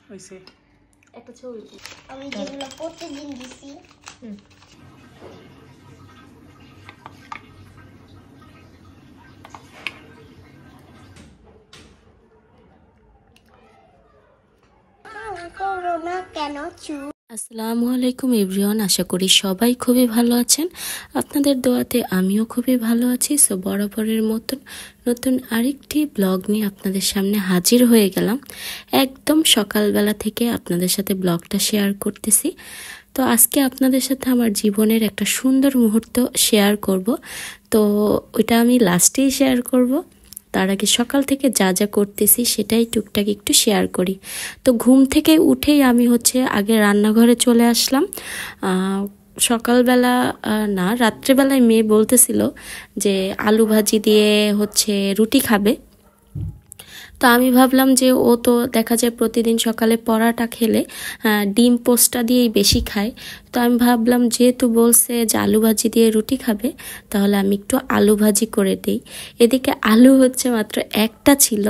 হইছে একটা ছবি আমি যেগুলো প্রতিদিন দিছি করোনা কেন আসসালামু আলাইকুম এভরিওয়ান, আশা করি সবাই খুবই ভালো আছেন। আপনাদের দোয়াতে আমিও খুবই ভালো আছি। সো বরাবরের মতন নতুন আরেকটি ব্লগ নিয়ে আপনাদের সামনে হাজির হয়ে গেলাম। একদম সকালবেলা থেকে আপনাদের সাথে ব্লগটা শেয়ার করতেছি। তো আজকে আপনাদের সাথে আমার জীবনের একটা সুন্দর মুহূর্ত শেয়ার করব। তো ওইটা আমি লাস্টেই শেয়ার করব। তার আগে সকাল থেকে যা যা করতেছি সেটাই টুকটাক একটু শেয়ার করি। তো ঘুম থেকে উঠেই আমি আগে রান্নাঘরে চলে আসলাম। সকালবেলা না, রাত্রেবেলায় মেয়ে বলতেছিল যে আলু ভাজি দিয়ে রুটি খাবে। তো আমি ভাবলাম যে ও তো দেখা যায় প্রতিদিন সকালে পরাটা খেলে ডিম পোস্টটা দিয়েই বেশি খায়। তো আমি ভাবলাম যেহেতু বলছে যে আলু ভাজি দিয়ে রুটি খাবে, তাহলে আমি একটু আলু ভাজি করে দিই। এদিকে আলু মাত্র একটা ছিল,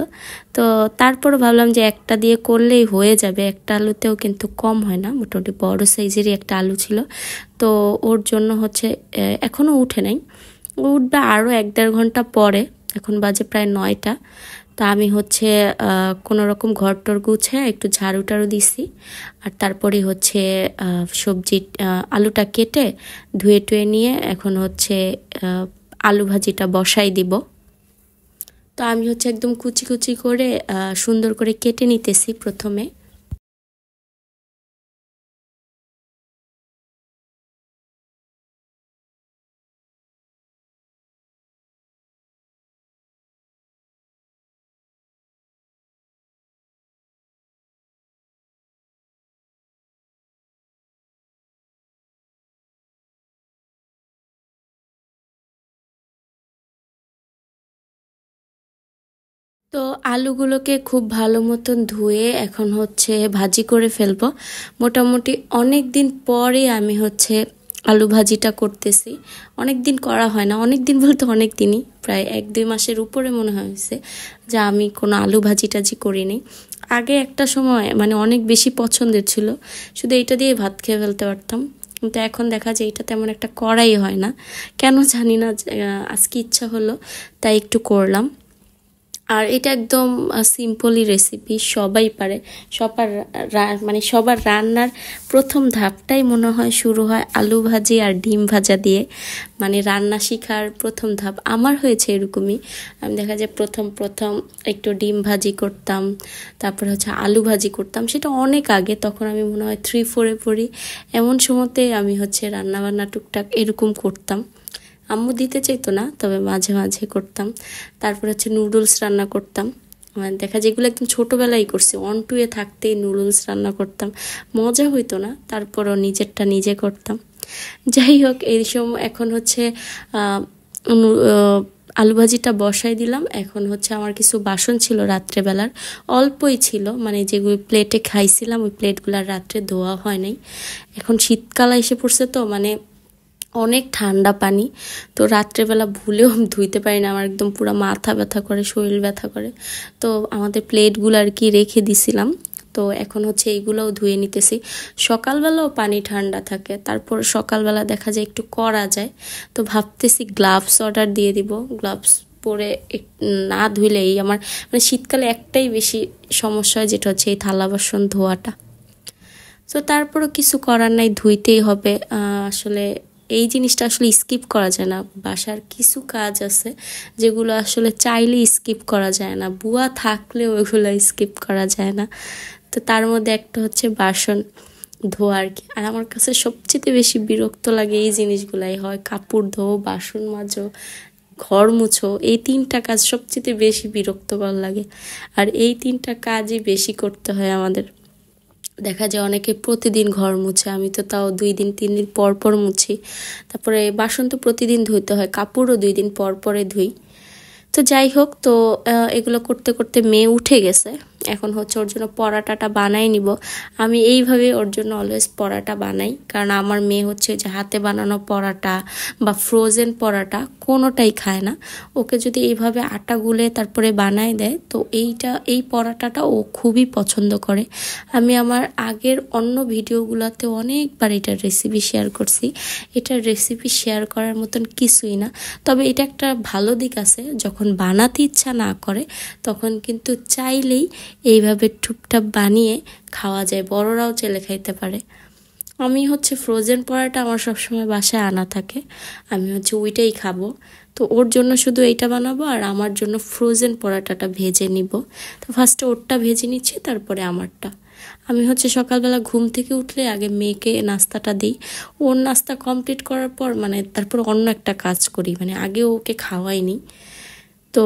তো তারপর ভাবলাম যে একটা দিয়ে করলেই হয়ে যাবে। একটা আলুতেও কিন্তু কম হয় না, মোটামুটি বড় সাইজেরই একটা আলু ছিল। তো ওর জন্য এখনও উঠে নাই, উঠবে আরও 1-1.5 ঘন্টা পরে। এখন বাজে প্রায় 9টা। তা আমি কোনো রকম ঘর টর গুছে একটু ঝাড়ু টাড়ু দিছি। আর তারপরে সবজি আলুটা কেটে ধুয়ে টুয়ে নিয়ে এখন আলু ভাজিটা বসাই দিব। তো আমি একদম কুচি কুচি করে সুন্দর করে কেটে নিতেছি প্রথমে। তো আলুগুলোকে খুব ভালো মতন ধুয়ে এখন ভাজি করে ফেলবো। মোটামুটি অনেক দিন পরে আমি আলু ভাজিটা করতেছি। অনেক দিন করা হয় না, অনেক দিন বলতে অনেক দিনই, প্রায় 1-2 মাসের উপরে মনে হয়েছে যে আমি কোনো আলু ভাজি টাজি করিনি। আগে একটা সময় অনেক বেশি পছন্দের ছিল, শুধু এইটা দিয়ে ভাত খেয়ে ফেলতে পারতাম। কিন্তু এখন দেখা যায় এটা তেমন একটা করাই হয় না, কেন জানি না। আজকে ইচ্ছা হলো তাই একটু করলাম। আর এটা একদম সিম্পলই রেসিপি, সবাই পারে। সবার রান্নার প্রথম ধাপটাই মনে হয় শুরু হয় আলু ভাজি আর ডিম ভাজা দিয়ে। রান্না শেখার প্রথম ধাপ আমার হয়েছে এরকমই। আমি দেখা যায় প্রথম একটু ডিম ভাজি করতাম, তারপর আলু ভাজি করতাম। সেটা অনেক আগে, তখন আমি মনে হয় 3-4-এ পড়ি। এমন সময়তে আমি রান্নাবান্না টুকটাক এরকম করতাম। আম্মু দিতে চাইতো না, তবে মাঝে মাঝে করতাম। তারপর নুডলস রান্না করতাম। দেখা যায় এগুলো একদম ছোটোবেলায় করছি, 1-2-এ থাকতেই নুডলস রান্না করতাম। মজা হইতো না, তারপরও নিজেরটা নিজে করতাম। যাই হোক, এই সময় এখন আলু ভাজিটা বসাই দিলাম। এখন আমার কিছু বাসন ছিল রাত্রেবেলার, অল্পই ছিল, যেগুলো প্লেটে খাইছিলাম ওই প্লেটগুলো রাত্রে ধোয়া হয় নাই। এখন শীতকাল এসে পড়ছে, তো অনেক ঠান্ডা পানি, তো রাত্রেবেলা ভুলেও ধুইতে পারি না। আমার একদম পুরো মাথা ব্যথা করে, শরীর ব্যথা করে। তো আমাদের প্লেটগুলো আর কি রেখে দিছিলাম। তো এখন এইগুলোও ধুয়ে নিতেছি। সকালবেলাও পানি ঠান্ডা থাকে, তারপর সকালবেলা দেখা যায় একটু করা যায়। তো ভাবতেছি গ্লাভস অর্ডার দিয়ে দিব। গ্লাভস পরে না ধুইলেই আমার শীতকালে একটাই বেশি সমস্যা হয়, যেটা এই থালা বাসন ধোয়াটা। তো তারপরও কিছু করার নাই, ধুইতেই হবে। আসলে এই জিনিসটা স্কিপ করা যায় না। বাসার কিছু কাজ আছে যেগুলো চাইলে স্কিপ করা যায় না, বুয়া থাকলেও ওইগুলো স্কিপ করা যায় না। তো তার মধ্যে একটা বাসন ধোয়া আর কি। আর আমার কাছে সবচেয়ে বেশি বিরক্ত লাগে এই জিনিসগুলাই হয়, কাপড় ধো, বাসন মাজো, ঘর মুছো। এই 3টা কাজ সবচেয়ে বেশি বিরক্তকর লাগে। আর এই 3টা কাজই বেশি করতে হয় আমাদের। দেখা যায় অনেকে প্রতিদিন ঘর মুছে, আমি তো তাও 2-3 দিন পর পর মুছি। তারপরে বাসন তো প্রতিদিন ধুইতে হয়, কাপড়ও 2 দিন পর পরে ধুই। তো যাই হোক, তো এগুলো করতে করতে মেয়ে উঠে গেছে। এখন হচ্ছে ওর জন্য পরাটাটা বানাই নিব। আমি এইভাবে ওর জন্য অলওয়েজ পরাটা বানাই, কারণ আমার মেয়ে হচ্ছে যে হাতে বানানো পরাটা বা ফ্রোজেন পরাটা কোনোটাই খায় না। ওকে যদি এইভাবে আটা গুলে তারপরে বানাই দেয় তো এই পরাটাটা ও খুবই পছন্দ করে। আমি আমার আগের অন্য ভিডিওগুলোতে অনেকবার এটার রেসিপি শেয়ার করছি। এটার রেসিপি শেয়ার করার মতন কিছুই না, তবে এটা একটা ভালো দিক আছে, যখন বানাতে ইচ্ছা না করে তখন কিন্তু চাইলেই এইভাবে টুপটাপ বানিয়ে খাওয়া যায়, বড়রাও চেলে খাইতে পারে। আমি হচ্ছে ফ্রোজেন পরাটা আমার সবসময় বাসায় আনা থাকে, আমি হচ্ছে ওইটাই খাবো। তো ওর জন্য শুধু এইটা বানাবো আর আমার জন্য ফ্রোজেন পরাটাটা ভেজে নিব। তো ফার্স্টে ওরটা ভেজে নিচ্ছি, তারপরে আমারটা। আমি হচ্ছে সকালবেলা ঘুম থেকে উঠলে আগে মেয়েকে নাস্তাটা দিই, ওর নাস্তা কমপ্লিট করার পর তারপর অন্য একটা কাজ করি, আগে ওকে খাওয়াইনি। তো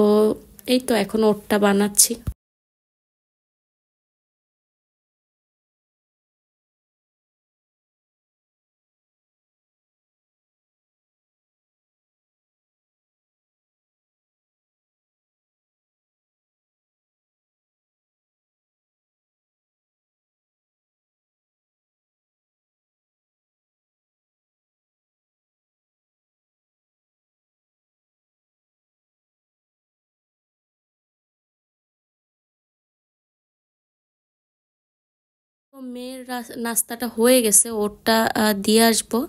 এই তো এখন ওরটা বানাচ্ছি। তো মেয়ের নাস্তাটা হয়ে গেছে, ওরটা দিয়ে আসবো।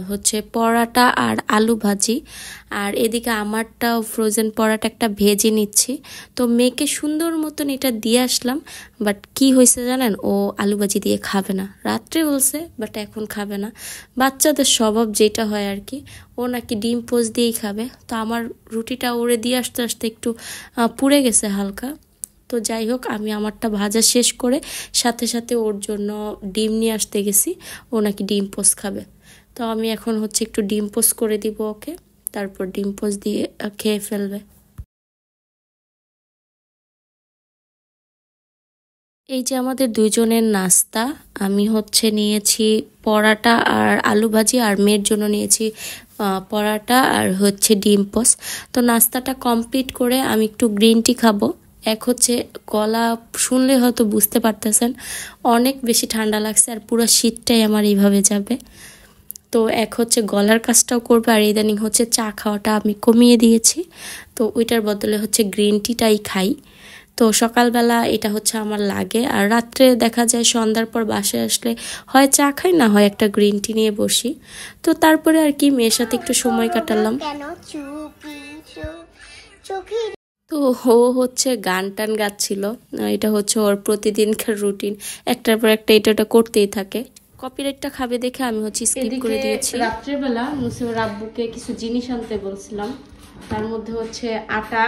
হচ্ছে পরাটা আর আলু ভাজি, আর এদিকে আমারটাও ফ্রোজেন পরাটা একটা ভেজে নিচ্ছি। তো মেয়েকে সুন্দর মতন এটা দিয়ে আসলাম, বাট কি হয়েছে জানেন, ও আলু ভাজি দিয়ে খাবে না। রাত্রে বলছে বাট এখন খাবে না, বাচ্চাদের স্বভাব যেটা হয় আর কি। ও নাকি ডিম পোচ দিয়েই খাবে। তো আমার রুটিটা ওরে দিয়ে আসতে আসতে একটু পুড়ে গেছে হালকা। তো যাই হোক, আমি আমারটা ভাজা শেষ করে সাথে সাথে ওর জন্য ডিম নিয়ে আসতে গেছি, ও নাকি ডিম পোচ খাবে। তো আমি এখন হচ্ছে একটু ডিম পোচ করে দিব ওকে, তারপর ডিম পোচ দিয়ে খেয়ে ফেলবে। এই যে আমাদের দুইজনের নাস্তা, আমি হচ্ছে নিয়েছি পরাটা আর আলু ভাজি, আর মেয়ের জন্য নিয়েছি পরাটা আর হচ্ছে ডিম পোচ। তো নাস্তাটা কমপ্লিট করে আমি একটু গ্রিন টি খাবো। এক হচ্ছে গলা শুনলে হয়তো বুঝতে পারতেছেন অনেক বেশি ঠান্ডা লাগছে, আর পুরো শীতটাই আমার এইভাবে যাবে। তো এক হচ্ছে গলার কাজটাও করবে, আর ইদানিং হচ্ছে চা খাওয়াটা আমি কমিয়ে দিয়েছি। তো ওইটার বদলে হচ্ছে গ্রিন টিটাই খাই। তো সকালবেলা এটা হচ্ছে আমার লাগে, আর রাত্রে দেখা যায় সন্ধ্যার পর বাসায় আসলে হয় চা খাই, না হয় একটা গ্রিন টি নিয়ে বসি। তো তারপরে আর কি মেয়ের সাথে একটু সময় কাটালাম। তো ও হচ্ছে গান টান গাচ্ছিল, এটা হচ্ছে ওর প্রতিদিনকার রুটিন, একটার পর একটা এটা ওটা করতেই থাকে। কপিরাইটটা খাবে দেখে আমি হচ্ছে স্কিপ করে দিয়েছি। রাত্রেবেলা মুসিবর আব্বুকে কিছু জিনিস আনতে বলছিলাম, তার মধ্যে হচ্ছে আটা,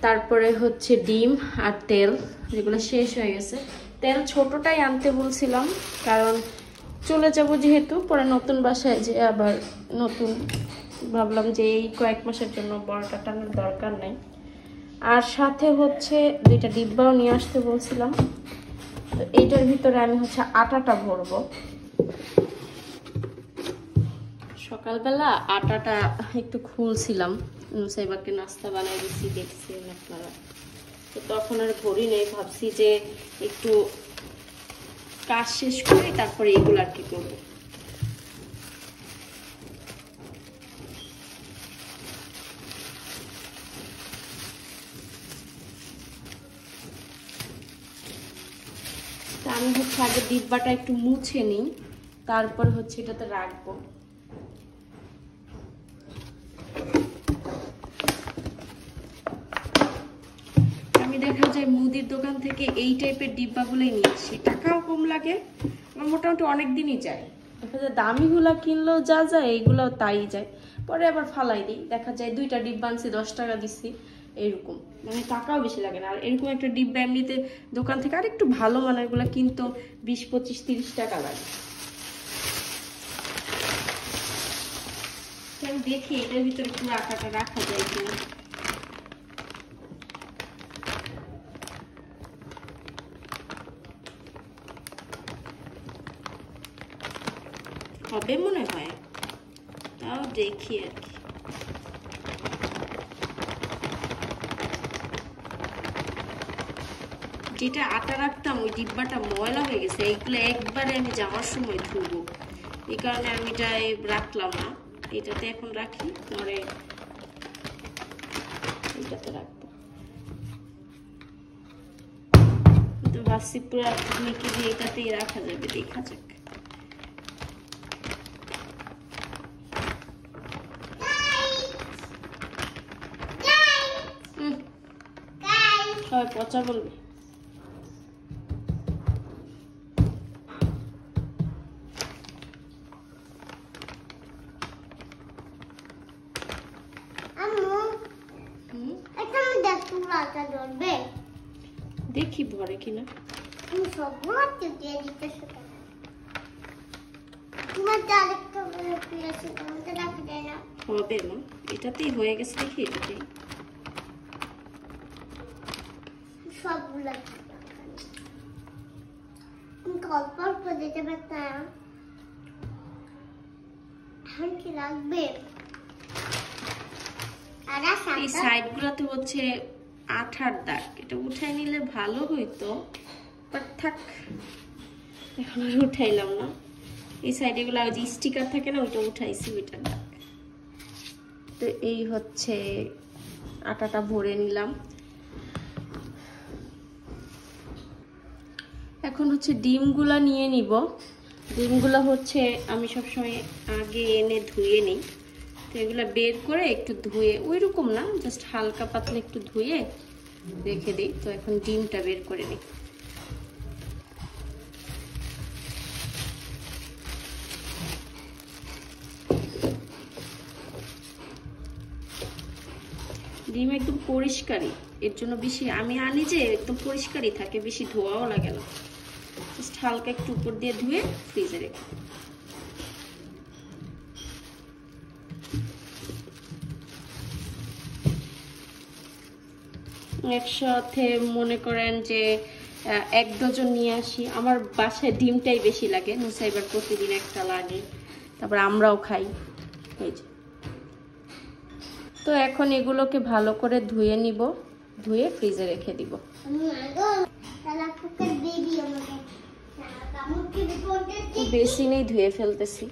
তারপরে হচ্ছে ডিম আর তেল, যেগুলো শেষ হয়ে গেছে। তেল ছোটটাই আনতে বলছিলাম, কারণ চলে যাব যেহেতু, পরে নতুন বাসায় যে আবার নতুন, ভাবলাম যে এই কয়েক মাসের জন্য বড়টা টানার দরকার নেই। আর সাথে হচ্ছে 2টা ডিব্বাও নিয়ে আসতে বলছিলাম। তো এইটার ভিতরে আমি হচ্ছে আটাটা ভরবো। সকালবেলা আটাটা একটু খুলছিলাম, মুসাইবাকে নাস্তা বানাই দিচ্ছি, দেখছিলেন আপনারা। তো তখন আর ভরি নেই, ভাবছি যে একটু কাজ শেষ করে তারপরে এগুলো আর কি করবো। আমি হচ্ছে আগে ডিব্বাটা একটু মুছে নিই, তারপর হচ্ছে এটাতে রাখবো। আমি দেখা যায় মুদির দোকান থেকে এই টাইপের ডিব্বাগুলোই নিয়ে আসি, টাকাও কম লাগে, মোটামুটি অনেক দিনই যায়। দেখা যায় দামিগুলা কিনলেও যা যায় এইগুলাও তাই যায়, পরে আবার ফালাই দিই। দেখা যায় 2টা ডিব্বা আনছি 10 টাকা দিচ্ছি, এরকম টাকাও বেশি লাগে না। আর এরকম একটা ডিব্বা এমনিতে দোকান থেকে আর একটু ভালো মানের গুলা কিন্তু 20, 25, 30 টাকা লাগে। আমি দেখি এটার ভিতরে পুরো আটাটা রাখা যায় কিনা। হবে মনে হয়, তাও দেখি আর কি। যেটা আটা রাখতাম ওই ডিব্বাটা ময়লা হয়ে গেছে, এইগুলো একবারে আমি যাওয়ার সময় ধুবো, এই কারণে আমি এটা রাখলাম না। এটাতে এখন রাখি, পরে এটাতে রাখবো। তো ভাবছি পুরো 2 কেজি এটাতেই রাখা যাবে, দেখা যাক। সবাই পচা বলবে। দেখি ভরে কিনা। হবে না, এটাতেই হয়ে গেছে, দেখি এটাতেই সবগুলো অল্প অল্প দিতে পারতাম। এখন কি লাগবে? এই সাইড গুলাতে হচ্ছে আঠার দাগ, এটা উঠাই নিলে ভালো হইতো, বাট থাক, এখন আর উঠাইলাম না। এই সাইডে গুলো ওই যে স্টিকার থাকে না, ওইটা উঠাইছি, ওইটার দাগ। তো এই হচ্ছে আটাটা ভরে নিলাম। এখন হচ্ছে ডিমগুলা নিয়ে নিব। ডিমগুলা হচ্ছে আমি সবসময় আগে এনে ধুয়ে নিই, তো এগুলা বের করে একটু ধুয়ে, ওইরকম না, জাস্ট হালকা পাতলা একটু ধুয়ে রেখে দিই। তো এখন ডিমটা বের করে নিই। ডিম একদম পরিষ্কারই, এর জন্য বেশি আমি আনি যে একদম পরিষ্কারই থাকে, বেশি ধোয়াও লাগে না, জাস্ট হালকা একটু উপর দিয়ে ধুয়ে ফ্রিজে রেখে। একসাথে মনে করেন যে 1 ডজন নিয়ে আসি। আমার বাসায় ডিমটাই বেশি লাগে, নুসাইবার প্রতিদিন একটা লাগে, তারপর আমরাও খাই। এই যে, তো এখন এগুলোকে ভালো করে ধুয়ে নিব, ধুয়ে ফ্রিজে রেখে দিব। বেসিনেই ধুয়ে ফেলতেছি।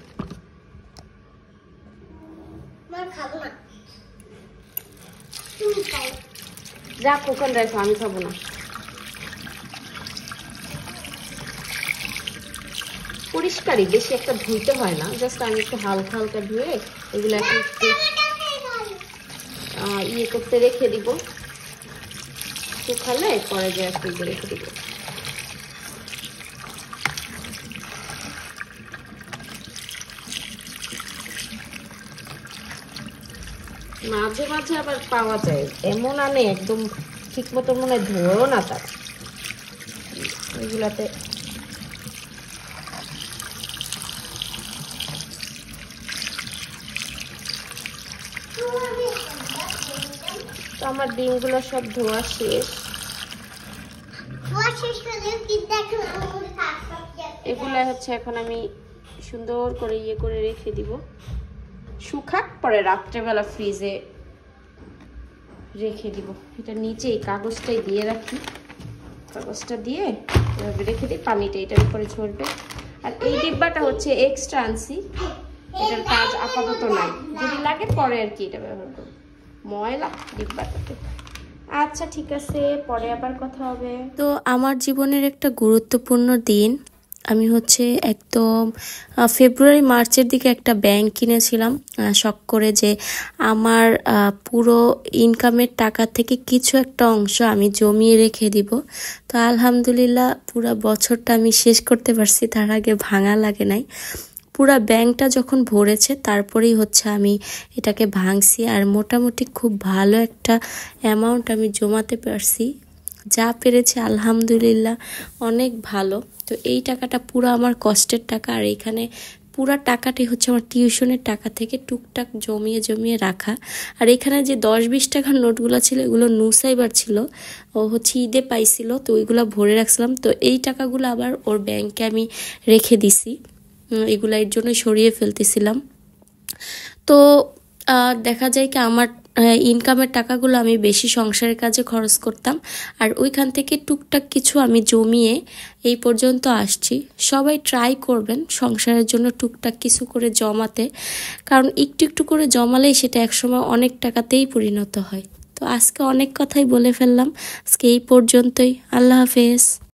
যা কোকন রাখো, আমি খাবো না। পরিষ্কারই, বেশি একটা ধুইতে হয় না, জাস্ট আমি একটু হালকা হালকা ধুয়ে এগুলো একটু ইয়ে করতে রেখে দিব, শুকালে পরে যে ফ্রিজে রেখে দিব। মাঝে মাঝে আবার পাওয়া যায় এমন আনে একদম ঠিক মতো মনে ধোয়ও না, তার এগুলাতে তো আমার ডিমগুলো সব ধোয়া শেষ। এগুলা হচ্ছে এখন আমি সুন্দর করে ইয়ে করে রেখে দিব, শুকাক, পরে রাত্রেবেলা ফ্রিজে রেখে দিব। এটা নিচে এই কাগজটাই দিয়ে রাখি, কাগজটা দিয়ে এভাবে রেখে দিই, পানিটা এটার উপরে ঝরবে। আর এই ডিব্বাটা হচ্ছে এক্সট্রা আনছি, এটার কাজ আপাতত নাই, যদি লাগে পরে আর কি এটা ব্যবহার করব। ময়লা ডিব্বাটাতে। আচ্ছা ঠিক আছে, পরে আবার কথা হবে। তো আমার জীবনের একটা গুরুত্বপূর্ণ দিন, আমি হচ্ছে একদম ফেব্রুয়ারি মার্চের দিকে একটা ব্যাংক কিনেছিলাম শখ করে, যে আমার পুরো ইনকামের টাকা থেকে কিছু একটা অংশ আমি জমিয়ে রেখে দিব। তো আলহামদুলিল্লাহ পুরো বছরটা আমি শেষ করতে পারছি, তার আগে ভাঙা লাগে নাই। পুরা ব্যাংকটা যখন ভরেছে তারপরেই হচ্ছে আমি এটাকে ভাঙছি, আর মোটামুটি খুব ভালো একটা অ্যামাউন্ট আমি জমাতে পারছি, যা পেরেছি আলহামদুলিল্লাহ অনেক ভালো। তো এই টাকাটা পুরো আমার কষ্টের টাকা, আর এখানে পুরা টাকাটাই হচ্ছে আমার টিউশনের টাকা থেকে টুকটাক জমিয়ে জমিয়ে রাখা। আর এখানে যে 10-20 টাকার নোটগুলো ছিল এগুলো নুসাইবার ছিল, ও হচ্ছে ঈদে পাইছিল, তো ওইগুলো ভরে রাখছিলাম। তো এই টাকাগুলো আবার ওর ব্যাংকে আমি রেখে দিছি, এগুলো এর জন্য সরিয়ে ফেলতেছিলাম। তো দেখা যায় কি আমার ইনকামের টাকাগুলো আমি বেশি সংসারের কাজে খরচ করতাম, আর ওইখান থেকে টুকটাক কিছু আমি জমিয়ে এই পর্যন্ত আসছি। সবাই ট্রাই করবেন সংসারের জন্য টুকটাক কিছু করে জমাতে, কারণ একটু একটু করে জমালেই সেটা একসময় অনেক টাকাতেই পরিণত হয়। তো আজকে অনেক কথাই বলে ফেললাম, আজকে এই পর্যন্তই। আল্লাহ হাফেজ।